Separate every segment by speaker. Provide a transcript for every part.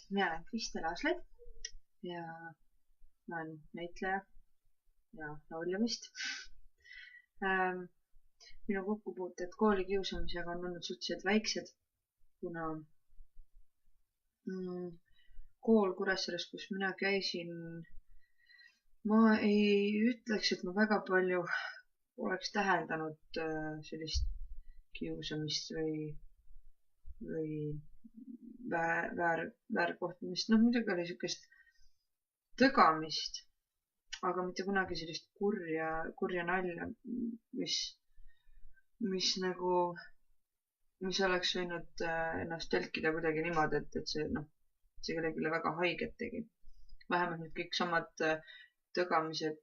Speaker 1: Mina olen Kristel Aasled ja ma olen näitleja ja laulja vist. Minu kokkupuuted koolikiusamisega on olnud suhteliselt väiksed, kuna kool Kuressaares, kus mina käisin, ma ei ütleks, et ma väga palju oleks täheldanud sellist kiusamist või väärkohtlemist. No muidugi oli sihukest tõgamist, aga mitte kunagi sellist kurja nalja, mis oleks võinud ennast tõlkida kuidagi niimoodi, et see kellelegi väga haiget tegi. Vähemalt need kõik samad tõgamised,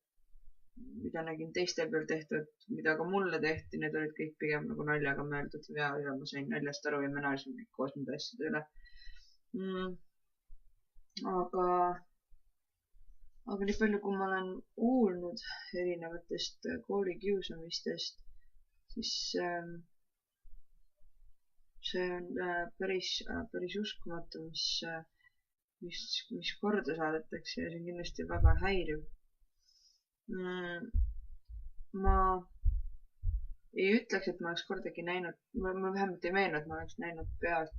Speaker 1: mida nägin teiste peal tehtud, mida ka mulle tehti, need olid kõik pigem nagu naljaga mõeldud ja ma sain naljast aru ja me naersime kõik koos nende asjade üle. Aga nii palju, kui ma olen kuulnud erinevatest koolikiusamistest, siis see on päris uskumatu, mis korda saadetakse ja see on kindlasti väga häiriv. Ma ei ütleks, et ma oleks kordagi näinud, ma vähemalt ei meenu, et ma oleks näinud pealt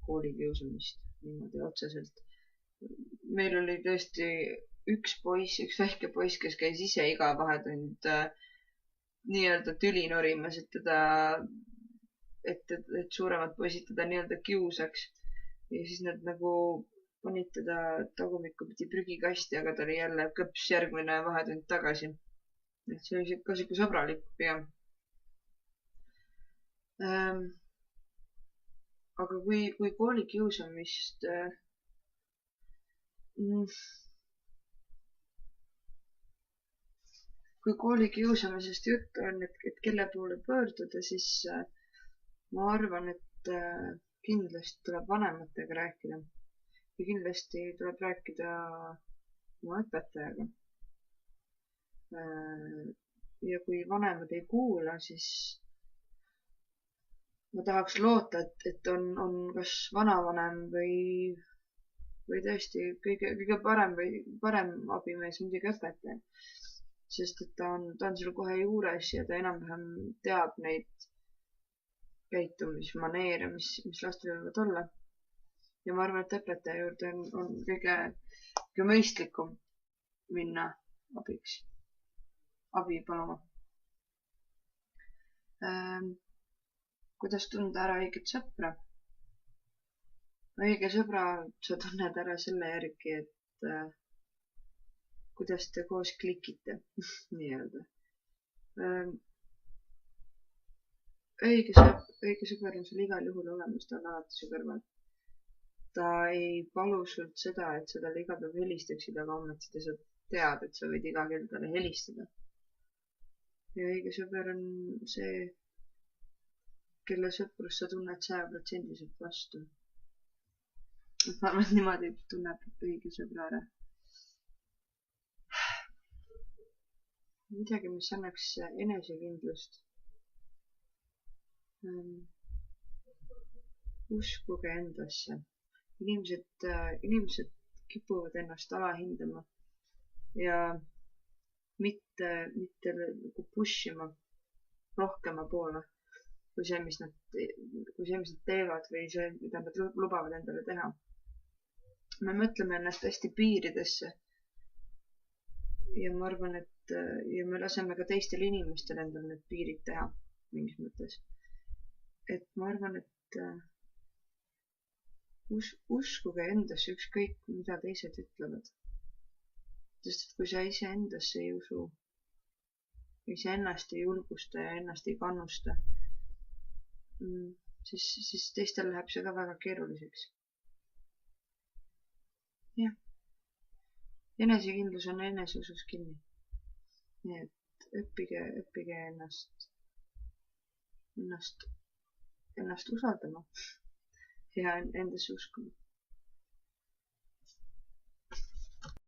Speaker 1: koolikiusamist niimoodi otseselt. Meil oli tõesti üks väike poiss, kes käis ise iga vahetund nii-öelda tüli norimas, et suuremad poisid teda nii-öelda kiusaks. Ja siis nad nagu panid teda tagumikku pidi prügikasti, aga ta oli jälle kõps järgmine vahetund tagasi. Et see oli ka siuke sõbralik pigem. Aga kui koolikiusamist kui koolikiusamisest juttu on, et kelle poole pöörduda, siis ma arvan, et kindlasti tuleb vanematega rääkida ja kindlasti tuleb rääkida oma õpetajaga. Ja kui vanemad ei kuula, siis ma tahaks loota, et on kas vanavanem või tõesti kõige parem abimees muidugi õpetaja. Sest et ta on seal kohe juures ja ta enam-vähem teab neid käitumismaneere, mis lastel võivad olla. Ja ma arvan, et õpetaja juurde on kõige mõistlikum minna abi paluma. Kuidas tunda ära õiget sõpra? Õige sõbra sa tunned ära selle järgi, et kuidas te koos klikite, nii-öelda. Õige sõber on sul igal juhul olemas, ta on alati su kõrval. Ta ei palu sult seda, et sa talle iga päev helistaksid, aga ometi sa tead, et sa võid iga kell talle helistada. Ja õige sõber on see, kelle sõprus sa tunned 100% vastu. Ma arvan, et niimoodi tunneb õige sõbra ära. Midagi, mis annaks enesekindlust. Uskuge endasse. Inimesed kipuvad ennast alahindama ja mitte push ima rohkema poole kui see, mis nad teevad või see, mida nad lubavad endale teha. Me mõtleme ennast hästi piiridesse ja ma arvan, et me laseme ka teistel inimestel endale need piirid teha mingis mõttes. Et ma arvan, et uskuge endasse ükskõik, mida teised ütlevad. Sest et kui sa iseendasse ei usu, iseennast ei julgusta ja ennast ei kannusta, siis teistel läheb see ka väga keeruliseks. Jah. Enesekindlus on eneseusus kinni. Nii et õppige ennast usaldama ja endasse uskuma.